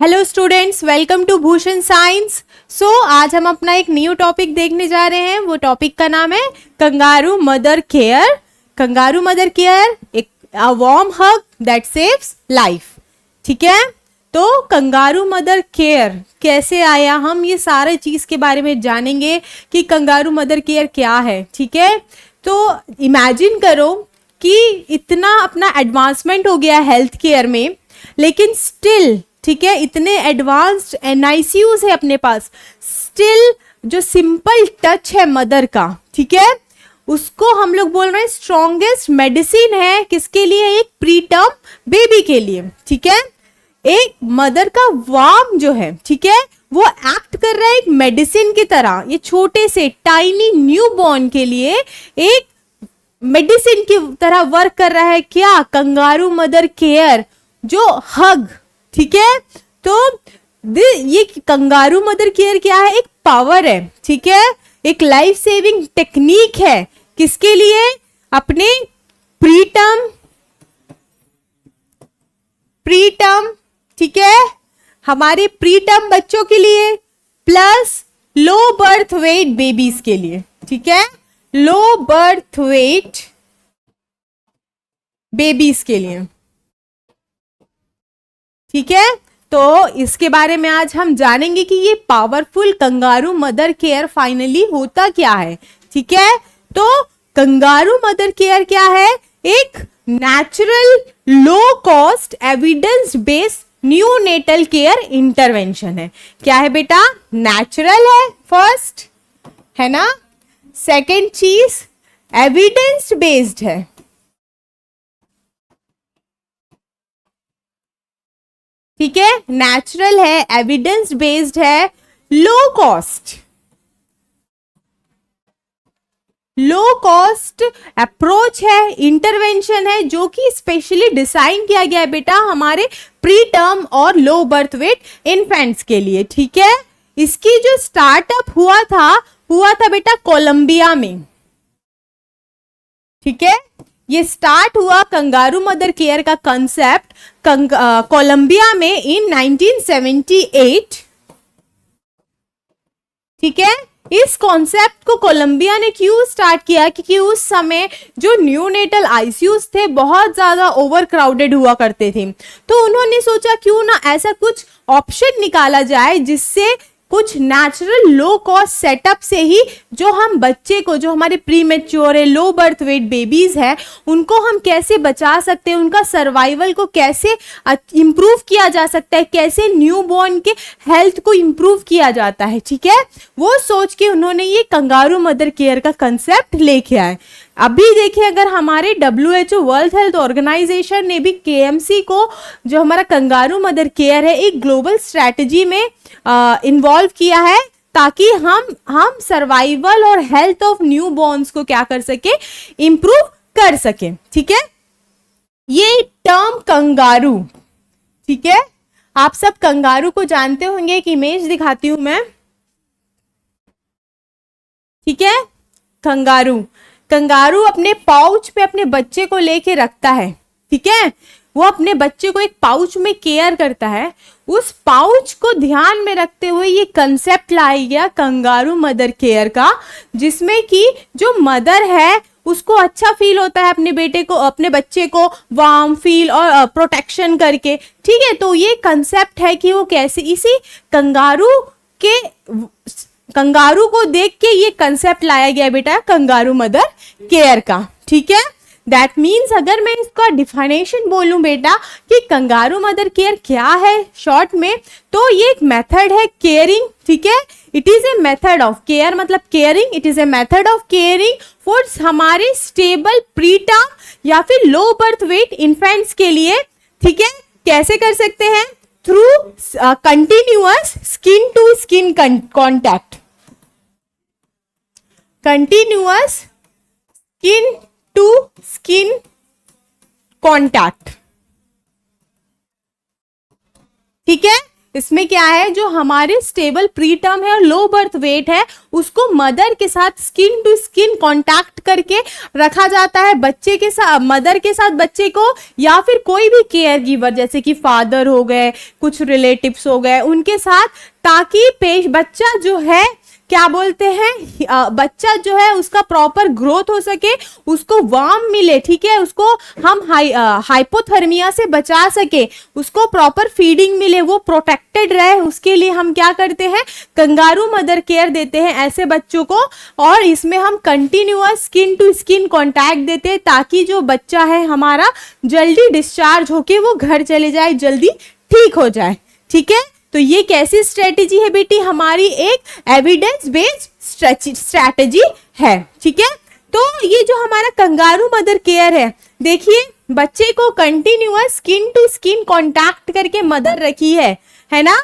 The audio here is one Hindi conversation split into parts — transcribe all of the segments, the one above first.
Hello students, welcome to Bhushan science. आज हम अपना एक न्यू टॉपिक देखने जा रहे हैं। वो टॉपिक का नाम है kangaroo mother care. Kangaroo mother care, एक warm hug that saves life. ठीक है, तो कंगारू मदर केयर कैसे आया, हम ये सारे चीज के बारे में जानेंगे कि कंगारू मदर केयर क्या है। ठीक है, तो इमेजिन करो कि इतना अपना एडवांसमेंट हो गया हेल्थ केयर में, लेकिन स्टिल, ठीक है, इतने एडवांस्ड एनआईसीयूज है अपने पास, स्टिल जो सिंपल टच है मदर का, ठीक है, उसको हम लोग बोल रहे हैं स्ट्रॉन्गेस्ट मेडिसिन है। किसके लिए? एक प्री टर्म बेबी के लिए। ठीक है, एक मदर का वार्म जो है, ठीक है, वो एक्ट कर रहा है एक मेडिसिन की तरह। ये छोटे से टाइनी न्यू बॉर्न के लिए एक मेडिसिन की तरह वर्क कर रहा है। क्या? कंगारू मदर केयर, जो हग। ठीक है, तो ये कंगारू मदर केयर क्या है? एक पावर है, ठीक है, एक लाइफ सेविंग टेक्निक है। किसके लिए? अपने प्रीटर्म, ठीक है, हमारे प्रीटर्म बच्चों के लिए, plus low birth weight babies के लिए। ठीक है, लो बर्थ वेट बेबीज के लिए। ठीक है, तो इसके बारे में आज हम जानेंगे कि ये powerful kangaroo mother care finally होता क्या है। ठीक है, तो कंगारू मदर केयर क्या है? एक natural low cost evidence based neonatal care intervention है। क्या है बेटा? नेचुरल है फर्स्ट, है ना। सेकेंड चीज एविडेंस बेस्ड है। ठीक है, नेचुरल है, एविडेंस बेस्ड है, लो कॉस्ट अप्रोच है, इंटरवेंशन है, जो कि स्पेशली डिजाइन किया गया है बेटा हमारे प्री टर्म और लो बर्थ वेट इन्फेंट्स के लिए। ठीक है, इसकी जो स्टार्टअप हुआ था बेटा कोलंबिया में। ठीक है, ये स्टार्ट हुआ कंगारू मदर केयर का कंसेप्ट कोलंबिया में इन 1978। ठीक है, इस कॉन्सेप्ट को कोलंबिया ने क्यों स्टार्ट किया? क्योंकि उस समय जो न्यूनेटल आईसीयूज थे बहुत ज्यादा ओवर क्राउडेड हुआ करते थे, तो उन्होंने सोचा क्यों ना ऐसा कुछ ऑप्शन निकाला जाए जिससे कुछ नेचुरल लो कॉस्ट सेटअप से ही जो हम बच्चे को, जो हमारे प्री मेच्योर है, लो बर्थ वेट बेबीज है, उनको हम कैसे बचा सकते हैं, उनका सर्वाइवल को कैसे इंप्रूव किया जा सकता है, कैसे न्यू बॉर्न के हेल्थ को इंप्रूव किया जाता है। ठीक है, वो सोच के उन्होंने ये कंगारू मदर केयर का कंसेप्ट लेके आए। अभी देखिए, अगर हमारे WHO वर्ल्ड हेल्थ ऑर्गेनाइजेशन ने भी KMC को, जो हमारा कंगारू मदर केयर है, एक ग्लोबल स्ट्रैटेजी में इन्वॉल्व किया है, ताकि हम सर्वाइवल और हेल्थ ऑफ न्यू बॉर्न्स को क्या कर सके? इंप्रूव कर सके। ठीक है, ये टर्म कंगारू, ठीक है, आप सब कंगारू को जानते होंगे। एक इमेज दिखाती हूं मैं। ठीक है, कंगारू अपने पाउच पे अपने बच्चे को लेके रखता है। ठीक है, वो अपने बच्चे को एक पाउच में केयर करता है। उस पाउच को ध्यान में रखते हुए ये कंसेप्ट लाया गया कंगारू मदर केयर का, जिसमें कि जो मदर है उसको अच्छा फील होता है अपने बेटे को, अपने बच्चे को वार्म फील और प्रोटेक्शन करके। ठीक है, तो ये कंसेप्ट है कि वो कैसे, इसी कंगारू को देख के ये कंसेप्ट लाया गया बेटा कंगारू मदर केयर का। ठीक है, दैट मीन्स अगर मैं इसका डिफिनेशन बोलूं बेटा कि कंगारू मदर केयर क्या है शॉर्ट में, तो ये एक मेथड है केयरिंग। ठीक है, it is a method of care, मतलब caring, it is a method of caring for हमारे स्टेबल प्रीटर्म या फिर लो बर्थ वेट इन्फेंट्स के लिए। ठीक है, कैसे कर सकते हैं? Through continuous skin to skin contact, continuous skin to skin contact. ठीक है, इसमें क्या है, जो हमारे स्टेबल प्री टर्म है और लो बर्थ वेट है उसको मदर के साथ स्किन टू स्किन कांटेक्ट करके रखा जाता है, बच्चे के साथ, मदर के साथ बच्चे को, या फिर कोई भी केयर गिवर जैसे कि फादर हो गए, कुछ रिलेटिव्स हो गए, उनके साथ, ताकि बच्चा जो है क्या बोलते हैं, बच्चा जो है उसका प्रॉपर ग्रोथ हो सके, उसको वार्म मिले, ठीक है, उसको हम हाइपोथर्मिया से बचा सके, उसको प्रॉपर फीडिंग मिले, वो प्रोटेक्टेड रहे, उसके लिए हम क्या करते हैं, कंगारू मदर केयर देते हैं ऐसे बच्चों को। और इसमें हम continuous skin to skin contact देते हैं ताकि जो बच्चा है हमारा जल्दी डिस्चार्ज होके वो घर चले जाए, जल्दी ठीक हो जाए, ठीक है। तो ये कैसी स्ट्रेटेजी है बेटी, हमारी एक एविडेंस बेस्ड स्ट्रेटेजी है, ठीक है। तो ये जो हमारा कंगारू मदर केयर है, देखिए बच्चे को continuous skin to skin contact करके मदर रखी है ना,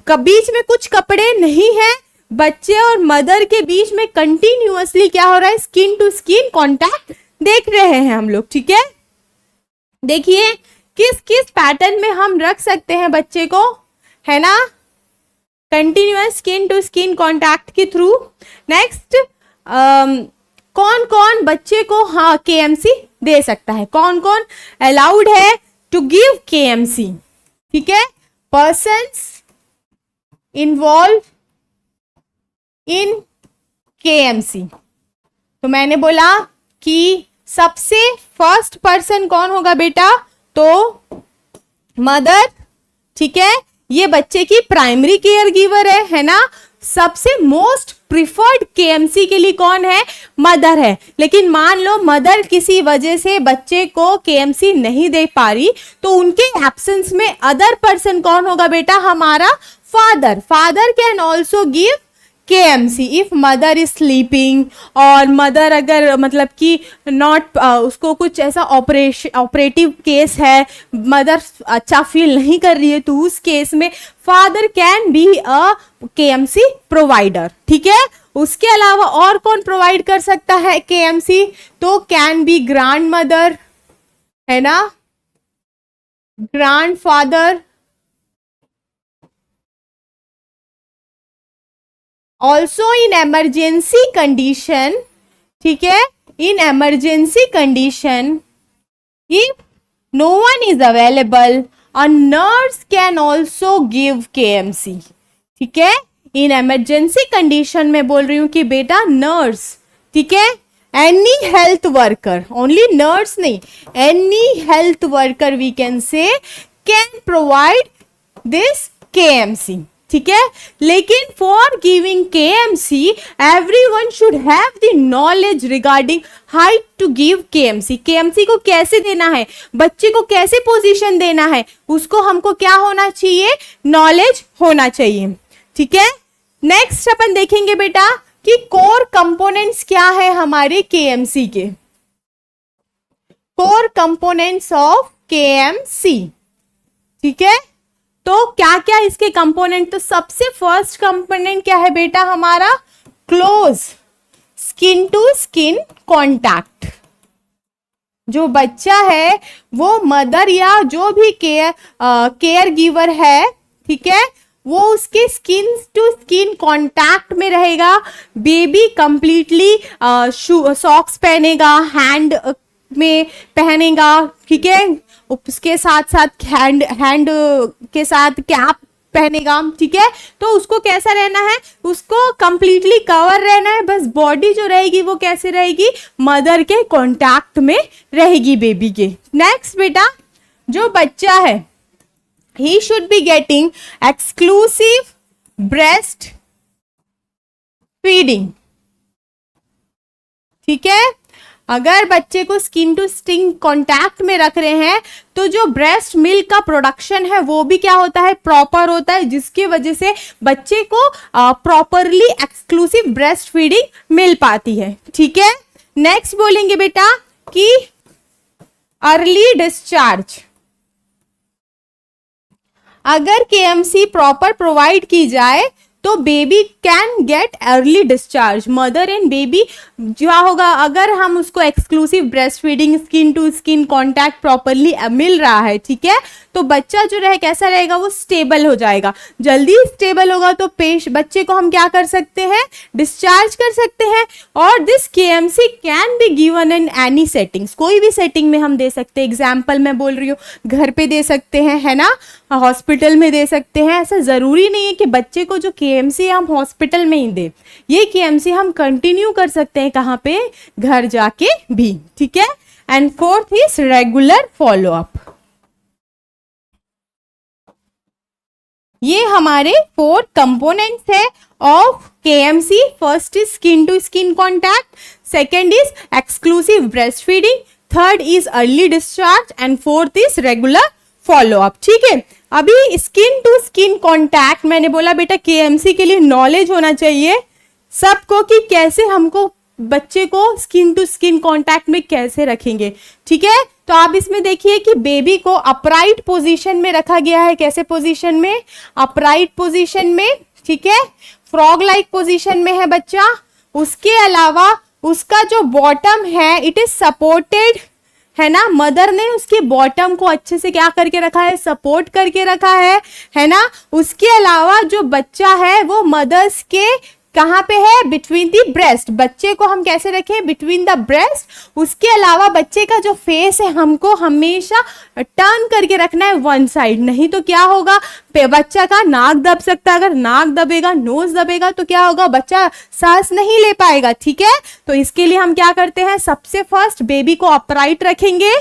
बीच में कुछ कपड़े नहीं है, बच्चे और मदर के बीच में कंटिन्यूअसली क्या हो रहा है, स्किन टू स्किन कांटेक्ट देख रहे हैं हम लोग, ठीक है। देखिए किस किस पैटर्न में हम रख सकते हैं बच्चे को, है ना, continuous skin to skin contact के थ्रू। नेक्स्ट, कौन कौन बच्चे को हाँ केएमसी दे सकता है, कौन कौन अलाउड है टू गिव केएमसी, ठीक है, पर्सन्स इन्वॉल्व इन केएमसी। तो मैंने बोला कि सबसे फर्स्ट पर्सन कौन होगा बेटा, तो मदर, ठीक है, ये बच्चे की प्राइमरी केयर गिवर है ना। सबसे मोस्ट प्रिफर्ड केएमसी के लिए कौन है, मदर है। लेकिन मान लो मदर किसी वजह से बच्चे को केएमसी नहीं दे पा रही, तो उनके एब्सेंस में अदर पर्सन कौन होगा बेटा, हमारा father. Father can also give KMC if mother is sleeping, और मदर अगर मतलब कि नॉट उसको कुछ ऐसा ऑपरेटिव केस है, मदर अच्छा फील नहीं कर रही है, तो उस केस में father can be a KMC provider, ठीक है। उसके अलावा और कौन प्रोवाइड कर सकता है केएमसी, तो कैन बी ग्रैंड मदर, है ना, grandfather, also in emergency condition, ठीक है, in emergency condition if no one is available a nurse can also give KMC, ठीक है। इन एमरजेंसी कंडीशन में बोल रही हूं कि बेटा नर्स, ठीक है, any health worker, only nurse नहीं, any health worker we can say can provide this KMC, ठीक है। लेकिन for giving KMC everyone should have the knowledge regarding how to give KMC. KMC को कैसे देना है, बच्चे को कैसे पोजीशन देना है, उसको हमको क्या होना चाहिए, नॉलेज होना चाहिए, ठीक है। नेक्स्ट अपन देखेंगे बेटा कि कोर कंपोनेंट्स क्या है हमारे केएमसी के, कोर कंपोनेंट्स ऑफ केएमसी, ठीक है। तो क्या क्या इसके कंपोनेंट, तो सबसे फर्स्ट कंपोनेंट क्या है बेटा हमारा, close skin to skin contact. जो बच्चा है वो मदर या जो भी केयर गिवर है, ठीक है, वो उसके स्किन टू स्किन कांटेक्ट में रहेगा। बेबी कंप्लीटली सॉक्स पहनेगा, हैंड में पहनेगा, ठीक है, उसके साथ साथ हैंड के साथ कैप पहनेगा, ठीक है। तो उसको कैसा रहना है, उसको कंप्लीटली कवर रहना है, बस बॉडी जो रहेगी वो कैसे रहेगी, मदर के कांटेक्ट में रहेगी बेबी के। नेक्स्ट बेटा, जो बच्चा है he should be getting exclusive breast feeding, ठीक है। अगर बच्चे को स्किन टू स्किन कांटेक्ट में रख रहे हैं तो जो ब्रेस्ट मिल्क का प्रोडक्शन है वो भी क्या होता है, प्रॉपर होता है, जिसकी वजह से बच्चे को प्रॉपरली एक्सक्लूसिव ब्रेस्ट फीडिंग मिल पाती है, ठीक है। नेक्स्ट बोलेंगे बेटा कि अर्ली डिस्चार्ज। अगर केएमसी प्रॉपर प्रोवाइड की जाए तो baby can get early discharge. Mother and baby जो होगा, अगर हम उसको exclusive breast feeding, skin to skin contact properly मिल रहा है, ठीक है, तो बच्चा जो रहे कैसा रहेगा, वो स्टेबल हो जाएगा। जल्दी स्टेबल होगा तो बच्चे को हम क्या कर सकते हैं, डिस्चार्ज कर सकते हैं। और this KMC can be given in any settings, कोई भी सेटिंग में हम दे सकते हैं। एग्जाम्पल मैं बोल रही हूँ, घर पे दे सकते हैं, है ना, हॉस्पिटल में दे सकते हैं। ऐसा जरूरी नहीं है कि बच्चे को जो केएमसी हम हॉस्पिटल में ही दे, ये केएमसी हम कंटिन्यू कर सकते हैं कहाँ पे, घर जाके भी, ठीक है। And fourth is regular follow up. ये हमारे 4 कंपोनेंट्स है of KMC. First is skin to skin contact, second is exclusive breast feeding, third is early discharge and fourth is regular follow up, ठीक है। अभी स्किन टू स्किन कॉन्टैक्ट मैंने बोला बेटा केएमसी के लिए नॉलेज होना चाहिए सबको कि कैसे हमको बच्चे को स्किन टू स्किन कांटेक्ट में कैसे रखेंगे, ठीक है। तो आप इसमें देखिए कि बेबी को अपराइट पोजीशन में रखा गया है। कैसे पोजीशन में, अपराइट पोजीशन में, ठीक है। फ्रॉग लाइक पोजीशन में है बच्चा। उसके अलावा उसका जो बॉटम है इट इज सपोर्टेड, है ना। मदर ने उसके बॉटम को अच्छे से क्या करके रखा है, सपोर्ट करके रखा है ना। उसके अलावा जो बच्चा है वो मदर्स के कहाँ पे है, बिटवीन द ब्रेस्ट। बच्चे को हम कैसे रखें, बिटवीन द ब्रेस्ट। उसके अलावा बच्चे का जो फेस है हमको हमेशा टर्न करके रखना है वन साइड, नहीं तो क्या होगा, बच्चा का नाक दब सकता है। अगर नाक दबेगा, नोज दबेगा तो क्या होगा, बच्चा सांस नहीं ले पाएगा, ठीक है। तो इसके लिए हम क्या करते हैं, सबसे फर्स्ट बेबी को अपराइट रखेंगे,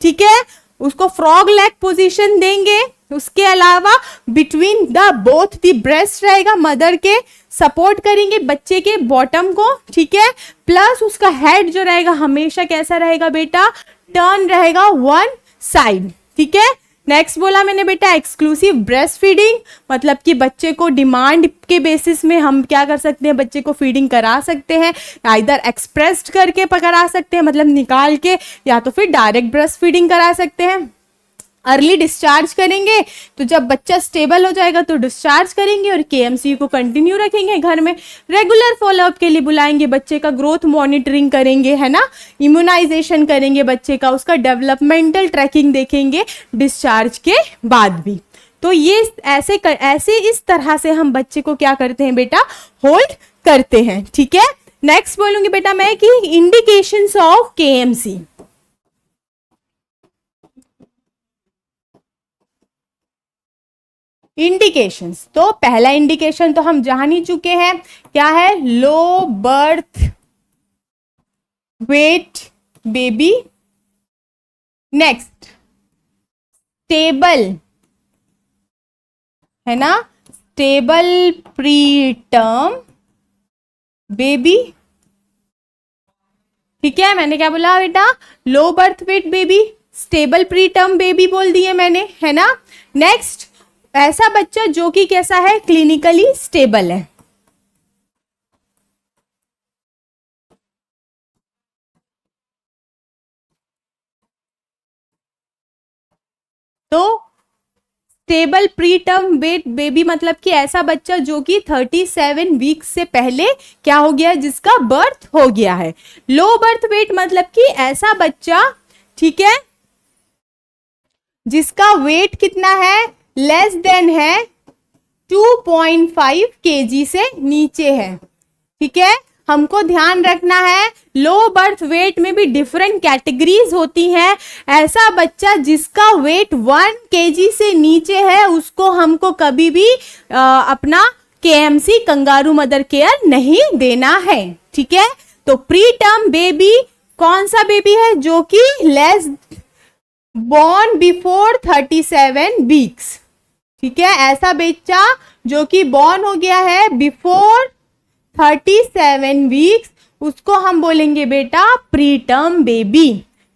ठीक है। उसको फ्रॉग लेग पोजीशन देंगे। उसके अलावा between the both the breast रहेगा, मदर के सपोर्ट करेंगे बच्चे के बॉटम को, ठीक है। प्लस उसका हेड जो रहेगा हमेशा कैसा रहेगा बेटा, टर्न रहेगा वन साइड, ठीक है। नेक्स्ट बोला मैंने बेटा एक्सक्लूसिव ब्रेस्ट फीडिंग, मतलब कि बच्चे को डिमांड के बेसिस में हम क्या कर सकते हैं, बच्चे को फीडिंग करा सकते हैं। आइदर एक्सप्रेस्ड करके करा सकते हैं, मतलब निकाल के, या तो फिर डायरेक्ट ब्रेस्ट फीडिंग करा सकते हैं। अर्ली डिस्चार्ज करेंगे, तो जब बच्चा स्टेबल हो जाएगा तो डिस्चार्ज करेंगे और केएमसी को कंटिन्यू रखेंगे घर में। रेगुलर फॉलोअप के लिए बुलाएंगे, बच्चे का ग्रोथ मॉनिटरिंग करेंगे, है ना, इम्यूनाइजेशन करेंगे बच्चे का, उसका डेवलपमेंटल ट्रैकिंग देखेंगे डिस्चार्ज के बाद भी। तो ये ऐसे इस तरह से हम बच्चे को क्या करते हैं बेटा, होल्ड करते हैं, ठीक है। नेक्स्ट बोलूंगी बेटा मैं कि इंडिकेशंस ऑफ केएमसी। इंडिकेशंस, तो पहला इंडिकेशन तो हम जान ही चुके हैं, क्या है, low birth weight baby. Next stable, है ना, स्टेबल प्री टर्म बेबी, ठीक है। मैंने क्या बोला बेटा, low birth weight baby, stable pre term baby बोल दिए मैंने, है ना। नेक्स्ट ऐसा बच्चा जो कि कैसा है, क्लिनिकली स्टेबल है। तो stable pre term weight baby मतलब कि ऐसा बच्चा जो कि 37 वीक्स से पहले क्या हो गया, जिसका बर्थ हो गया है। लो बर्थ वेट मतलब कि ऐसा बच्चा, ठीक है, जिसका वेट कितना है, लेस देन है 2.5 kg से नीचे है, ठीक है। हमको ध्यान रखना है, लो बर्थ वेट में भी डिफरेंट कैटेगरीज होती हैं। ऐसा बच्चा जिसका वेट 1 kg से नीचे है उसको हमको कभी भी अपना केएमसी कंगारू मदर केयर नहीं देना है, ठीक है। तो प्री टर्म बेबी कौन सा बेबी है, जो कि लेस बॉर्न बिफोर 37 वीक्स, ठीक है। ऐसा बच्चा जो कि बॉर्न हो गया है बिफोर 37 वीक्स, उसको हम बोलेंगे बेटा प्री टर्म बेबी,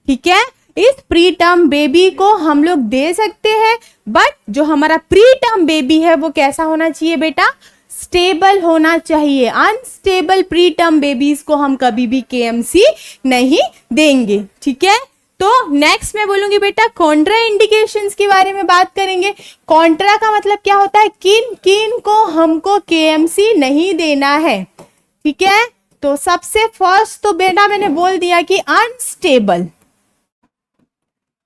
ठीक है। इस प्री टर्म बेबी को हम लोग दे सकते हैं, बट जो हमारा प्री टर्म बेबी है वो कैसा होना चाहिए बेटा, स्टेबल होना चाहिए। अनस्टेबल प्री टर्म बेबीज को हम कभी भी केएमसी नहीं देंगे, ठीक है। तो नेक्स्ट मैं बोलूंगी बेटा कॉन्ट्रा इंडिकेशंस के बारे में बात करेंगे। कॉन्ट्रा का मतलब क्या होता है, किन किन को हमको केएमसी नहीं देना है, ठीक है। तो सबसे फर्स्ट तो बेटा मैंने बोल दिया कि अनस्टेबल,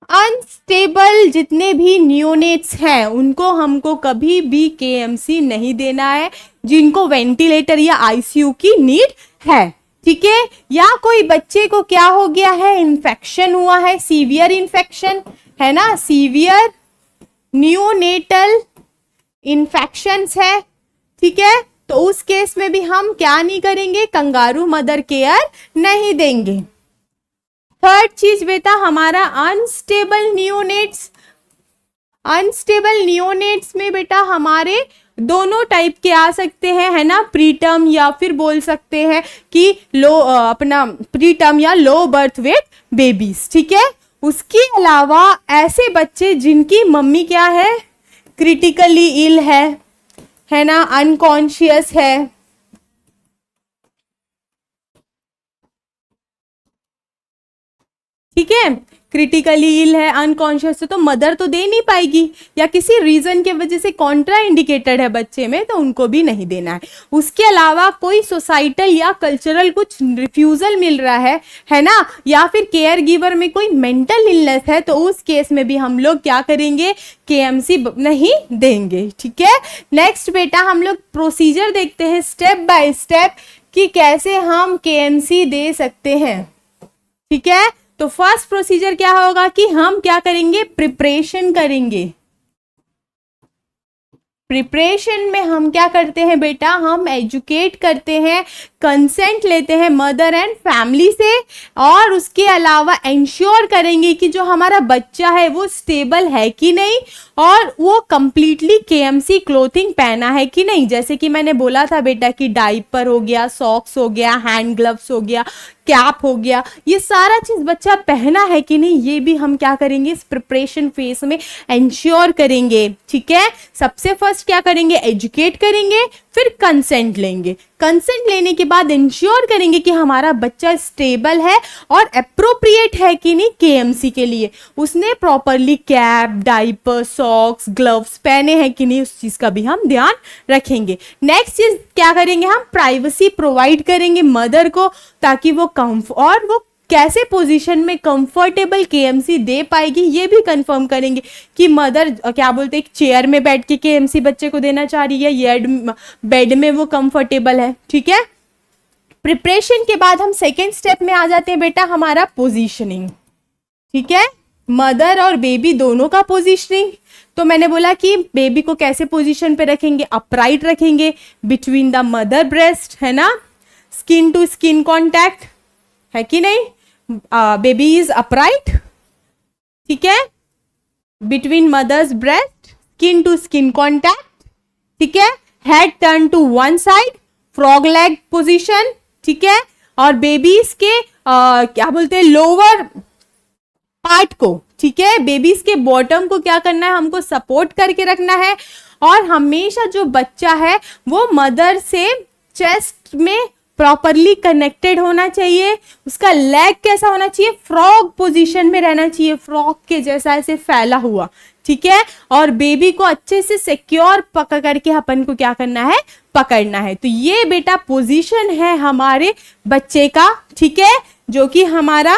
अनस्टेबल जितने भी नियोनेट्स हैं उनको हमको कभी भी केएमसी नहीं देना है, जिनको वेंटिलेटर या आईसीयू की नीड है, ठीक है। या कोई बच्चे को क्या हो गया है, इन्फेक्शन हुआ है, सीवियर इन्फेक्शन है ना, सीवियर नियोनेटल इन्फेक्शंस है, ठीक है, तो उस केस में भी हम क्या नहीं करेंगे, कंगारू मदर केयर नहीं देंगे। थर्ड चीज बेटा हमारा अनस्टेबल नियोनेट्स। अनस्टेबल नियोनेट्स में बेटा हमारे दोनों टाइप के आ सकते हैं, है ना, प्रीटर्म या फिर बोल सकते हैं कि अपना प्रीटर्म या लो बर्थ वेट बेबीज, ठीक है। उसके अलावा ऐसे बच्चे जिनकी मम्मी क्या है, क्रिटिकली इल है ना, अनकॉन्शियस है, ठीक है, क्रिटिकली इल है, अनकॉन्शियस है, तो मदर तो दे नहीं पाएगी, या किसी रीजन के वजह से कॉन्ट्रा इंडिकेटेड है बच्चे में, तो उनको भी नहीं देना है। उसके अलावा कोई सोसाइटल या कल्चरल कुछ रिफ्यूजल मिल रहा है ना, या फिर केयर गिवर में कोई मेंटल इलनेस है, तो उस केस में भी हम लोग क्या करेंगे, केएमसी नहीं देंगे, ठीक है। नेक्स्ट बेटा हम लोग प्रोसीजर देखते हैं स्टेप बाय स्टेप कि कैसे हम केएमसी दे सकते हैं, ठीक है। तो फर्स्ट प्रोसीजर क्या होगा कि हम क्या करेंगे, प्रिपरेशन करेंगे। प्रिपरेशन में हम क्या करते हैं बेटा, हम एजुकेट करते हैं, कंसेंट लेते हैं मदर एंड फैमिली से, और उसके अलावा इंश्योर करेंगे कि जो हमारा बच्चा है वो स्टेबल है कि नहीं, और वो कंप्लीटली केएमसी क्लोथिंग पहना है कि नहीं। जैसे कि मैंने बोला था बेटा कि डाइपर हो गया, सॉक्स हो गया, हैंड ग्लव्स हो गया, कैप हो गया, ये सारा चीज बच्चा पहना है कि नहीं, ये भी हम क्या करेंगे इस प्रिपरेशन फेज में इंश्योर करेंगे, ठीक है। सबसे फर्स्ट क्या करेंगे, एजुकेट करेंगे, फिर कंसेंट लेंगे। कंसेंट लेने के बाद इंश्योर करेंगे कि हमारा बच्चा स्टेबल है और अप्रोप्रिएट है कि नहीं केएमसी के लिए, उसने properly cap, diaper, socks, gloves पहने हैं कि नहीं, उस चीज का भी हम ध्यान रखेंगे। नेक्स्ट चीज क्या करेंगे, हम प्राइवेसी प्रोवाइड करेंगे मदर को, ताकि वो और वो कैसे पोजीशन में कंफर्टेबल केएमसी दे पाएगी ये भी कंफर्म करेंगे कि मदर क्या बोलते हैं, एक चेयर में बैठ के केएमसी बच्चे को देना चाह रही है या बेड में वो कंफर्टेबल है, ठीक है। प्रिपरेशन के बाद हम सेकेंड स्टेप में आ जाते हैं बेटा, हमारा पोजीशनिंग, ठीक है, मदर और बेबी दोनों का पोजीशनिंग। तो मैंने बोला कि बेबी को कैसे पोजीशन पे रखेंगे, अपराइट रखेंगे बिटवीन द मदर ब्रेस्ट, है ना, स्किन टू स्किन कॉन्टैक्ट है कि नहीं, बेबी इज अपराइट, ठीक है, between mother's breast, skin to skin contact, ठीक है, head turn to one side, frog leg position, ठीक है, और बेबीज के क्या बोलते हैं, लोअर पार्ट को, ठीक है, बेबीज के बॉटम को क्या करना है, हमको सपोर्ट करके रखना है, और हमेशा जो बच्चा है वो मदर से चेस्ट में प्रॉपरली कनेक्टेड होना चाहिए, उसका लेग कैसा होना चाहिए, फ्रॉग पोजीशन में रहना चाहिए, फ्रॉग के जैसा ऐसे फैला हुआ, ठीक है, और बेबी को अच्छे से सिक्योर पकड़ करके अपन को क्या करना है, पकड़ना है। तो ये बेटा पोजीशन है हमारे बच्चे का, ठीक है, जो कि हमारा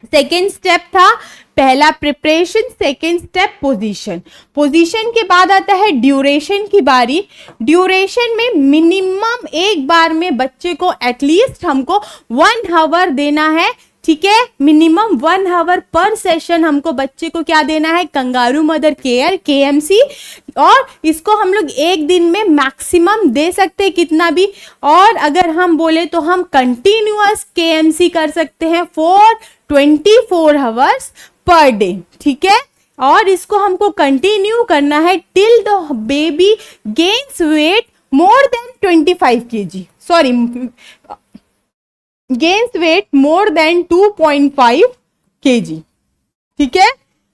सेकेंड स्टेप था। पहला preparation, second step position. Position के बाद आता है ड्यूरेशन की बारी। ड्यूरेशन में मिनिमम एक बार में बच्चे को एटलीस्ट हमको 1 आवर देना है, ठीक है, मिनिमम 1 आवर पर सेशन हमको बच्चे को क्या देना है, कंगारू मदर केयर केएमसी, और इसको हम लोग एक दिन में मैक्सिमम दे सकते हैं कितना भी, और अगर हम बोले तो हम कंटिन्यूअस केएमसी कर सकते हैं फॉर 24 आवर्स पर डे, ठीक है, और इसको हमको कंटिन्यू करना है till the baby gains weight more than 25 kg, sorry gains weight more than 2.5 kg, ठीक है।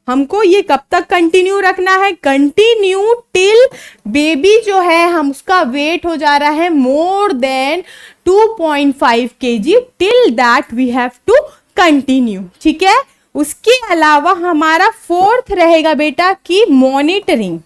हमको ये कब तक कंटिन्यू रखना है, कंटिन्यू टिल बेबी जो है हम उसका वेट हो जा रहा है more than 2.5 kg, till that we have to continue, ठीक है। उसके अलावा हमारा फोर्थ रहेगा बेटा कि मॉनिटरिंग।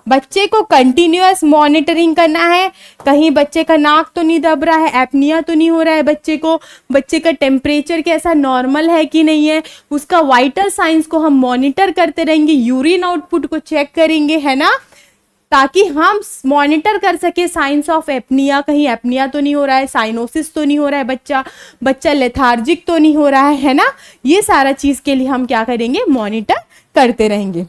बच्चे को कंटिन्यूअस मॉनिटरिंग करना है, कहीं बच्चे का नाक तो नहीं दब रहा है, एपनिया तो नहीं हो रहा है बच्चे को, बच्चे का टेम्परेचर कैसा नॉर्मल है कि नहीं है, उसका वाइटल साइंस को हम मॉनिटर करते रहेंगे, यूरिन आउटपुट को चेक करेंगे, है ना, ताकि हम मॉनिटर कर सके साइंस ऑफ एपनिया, कहीं एपनिया तो नहीं हो रहा है, साइनोसिस तो नहीं हो रहा है, बच्चा लेथार्जिक तो नहीं हो रहा है ना। ये सारा चीज के लिए हम क्या करेंगे, मॉनिटर करते रहेंगे।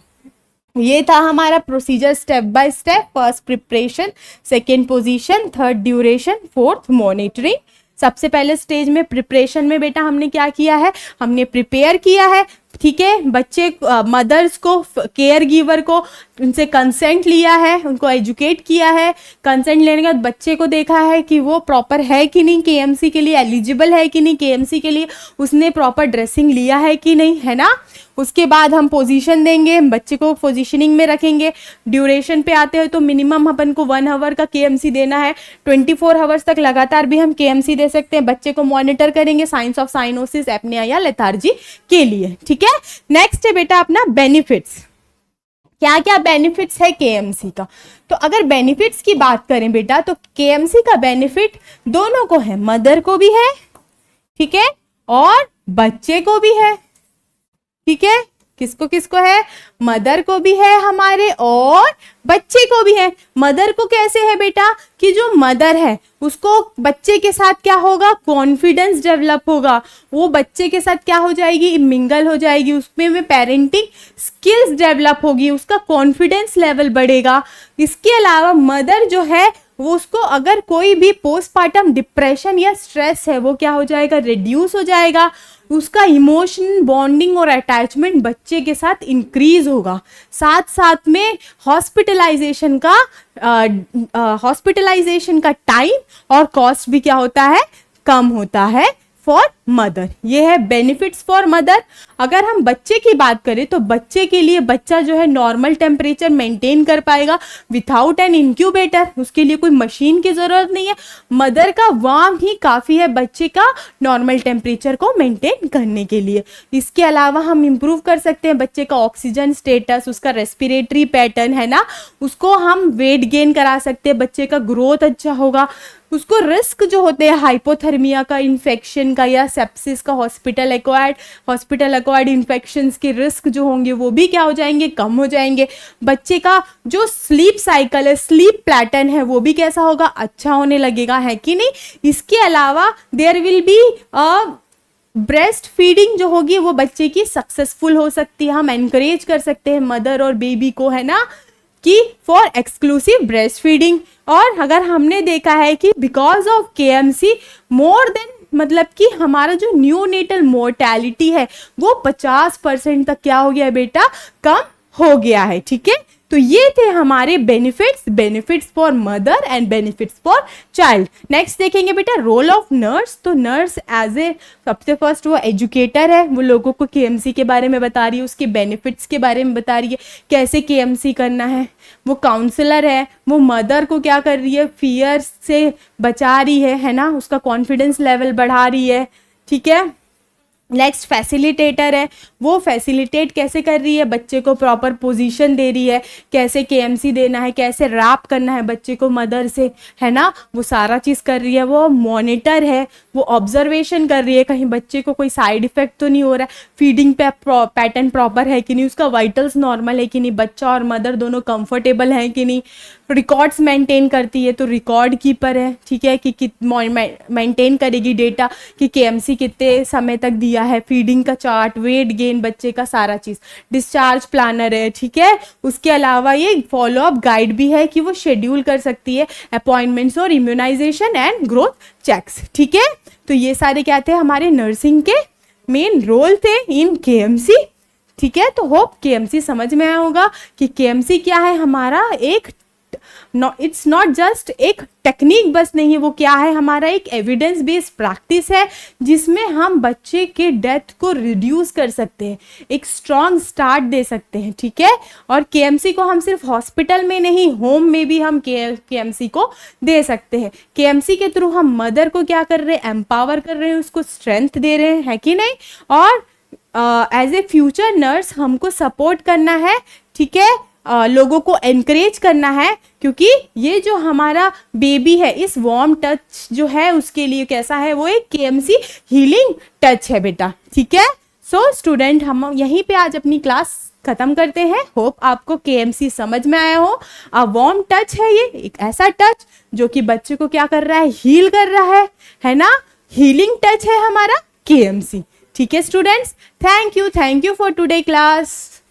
ये था हमारा procedure step by step, first preparation, second position, third duration, fourth monitoring. सबसे पहले स्टेज में प्रिपरेशन में बेटा हमने क्या किया है, हमने प्रिपेयर किया है, ठीक है, बच्चे मदर्स को, केयर गिवर को, उनसे कंसेंट लिया है, उनको एजुकेट किया है, कंसेंट लेने के बाद बच्चे को देखा है कि वो प्रॉपर है कि नहीं, केएमसी के लिए एलिजिबल है कि नहीं, केएमसी के लिए उसने प्रॉपर ड्रेसिंग लिया है कि नहीं, है ना। उसके बाद हम पोजीशन देंगे, बच्चे को पोजीशनिंग में रखेंगे। ड्यूरेशन पे आते हैं तो मिनिमम अपन को 1 आवर का केएमसी देना है, 24 आवर्स तक लगातार भी हम केएमसी दे सकते हैं। बच्चे को मॉनिटर करेंगे साइंस ऑफ साइनोसिस, एपनिया या लेथार्जी के लिए, ठीक है। नेक्स्ट है बेटा अपना बेनिफिट्स, क्या क्या बेनिफिट्स है केएमसी का। तो अगर बेनिफिट्स की बात करें बेटा, तो केएमसी का बेनिफिट दोनों को है, मदर को भी है, ठीक है, और बच्चे को भी है, ठीक है, किसको किसको है, मदर को भी है हमारे और बच्चे को भी है। मदर को कैसे है बेटा, कि जो मदर है उसको बच्चे के साथ क्या होगा, कॉन्फिडेंस डेवलप होगा, वो बच्चे के साथ क्या हो जाएगी, मिंगल हो जाएगी, उसमें में पेरेंटिंग स्किल्स डेवलप होगी, उसका कॉन्फिडेंस लेवल बढ़ेगा। इसके अलावा मदर जो है वो, उसको अगर कोई भी पोस्टपार्टम डिप्रेशन या स्ट्रेस है वो क्या हो जाएगा, रिड्यूस हो जाएगा, उसका इमोशन बॉन्डिंग और अटैचमेंट बच्चे के साथ इंक्रीज होगा। साथ साथ में हॉस्पिटलाइजेशन का टाइम और कॉस्ट भी क्या होता है, कम होता है फॉर मदर। ये है बेनिफिट्स फॉर मदर। अगर हम बच्चे की बात करें तो बच्चे के लिए, बच्चा जो है नॉर्मल टेम्परेचर मेंटेन कर पाएगा विथआउट एन इंक्यूबेटर, उसके लिए कोई मशीन की जरूरत नहीं है, मदर का वार्म ही काफी है बच्चे का नॉर्मल टेम्परेचर को मेंटेन करने के लिए। इसके अलावा हम इंप्रूव कर सकते हैं बच्चे का ऑक्सीजन स्टेटस, उसका रेस्पिरेटरी पैटर्न, है ना, उसको हम वेट गेन करा सकते हैं, बच्चे का ग्रोथ अच्छा होगा, उसको रिस्क जो होते हैं हाइपोथर्मिया का, इन्फेक्शन का या सेप्सिस का, हॉस्पिटल एक्वायर्ड इन्फेक्शंस के रिस्क जो होंगे वो भी क्या हो जाएंगे, कम हो जाएंगे। बच्चे का जो स्लीप साइकिल है, स्लीप पैटर्न है, वो भी कैसा होगा, अच्छा होने लगेगा, है कि नहीं। इसके अलावा there will be breastfeeding जो होगी वो बच्चे की सक्सेसफुल हो सकती है। हम एनकरेज कर सकते हैं मदर और बेबी को, है ना, कि फॉर एक्सक्लूसिव ब्रेस्ट फीडिंग। और अगर हमने देखा है कि because of KMC more than, मतलब कि हमारा जो न्यूनेटल मोर्टेलिटी है वो 50% तक क्या हो गया है बेटा, कम हो गया है, ठीक है। तो ये थे हमारे benefits for mother and benefits for child. Next देखेंगे बेटा रोल ऑफ नर्स। तो नर्स एज ए, सबसे फर्स्ट वो एजुकेटर है, वो लोगों को केएमसी के बारे में बता रही है, उसके बेनिफिट्स के बारे में बता रही है, कैसे केएमसी करना है। वो काउंसलर है, वो मदर को क्या कर रही है, फियर से बचा रही है ना, उसका कॉन्फिडेंस लेवल बढ़ा रही है, ठीक है। नेक्स्ट फैसिलिटेटर है, वो फैसिलिटेट कैसे कर रही है, बच्चे को प्रॉपर पोजीशन दे रही है, कैसे केएमसी देना है, कैसे रैप करना है बच्चे को मदर से, है ना, वो सारा चीज़ कर रही है। वो मॉनिटर है, वो ऑब्जर्वेशन कर रही है कहीं बच्चे को कोई साइड इफेक्ट तो नहीं हो रहा है, फीडिंग पैटर्न प्रॉपर है कि नहीं, उसका वाइटल्स नॉर्मल है कि नहीं, बच्चा और मदर दोनों कंफर्टेबल हैं कि नहीं। रिकॉर्ड्स मेंटेन करती है, तो रिकॉर्ड कीपर है, ठीक है, कि मेंटेन करेगी डेटा कि केएमसी कितने समय तक दिया है, फीडिंग का चार्ट, वेट गेन बच्चे का सारा चीज़। डिस्चार्ज प्लानर है, ठीक है। उसके अलावा ये फॉलोअप गाइड भी है कि वो शेड्यूल कर सकती है अपॉइंटमेंट्स और इम्यूनाइजेशन एंड ग्रोथ चेक्स, ठीक है। तो ये सारे क्या थे, हमारे नर्सिंग के मेन रोल थे इन केएमसी, ठीक है। तो होप केएमसी समझ में आया होगा कि केएमसी क्या है, हमारा एक इट्स नॉट जस्ट एक टेक्निक बस नहीं है, वो क्या है, हमारा एक एविडेंस बेस्ड प्रैक्टिस है जिसमें हम बच्चे के डेथ को रिड्यूस कर सकते हैं, एक स्ट्रॉन्ग स्टार्ट दे सकते हैं, ठीक है। और केएमसी को हम सिर्फ हॉस्पिटल में नहीं, होम में भी हम केएमसी को दे सकते हैं। केएमसी के थ्रू हम मदर को क्या कर रहे हैं, एम्पावर कर रहे हैं, उसको स्ट्रेंथ दे रहे हैं, है कि नहीं। और एज ए फ्यूचर नर्स हमको सपोर्ट करना है, ठीक है, लोगों को एनकरेज करना है, क्योंकि ये जो हमारा बेबी है इस वार्म टच जो है उसके लिए कैसा है, वो एक केएमसी हीलिंग टच है बेटा, ठीक है। सो स्टूडेंट हम यहीं पे आज अपनी क्लास खत्म करते हैं। होप आपको केएमसी समझ में आया हो। वार्म टच है ये एक ऐसा टच जो कि बच्चे को क्या कर रहा है, हील कर रहा है ना। हीलिंग टच है हमारा केएमसी, ठीक है students. Thank you for today class.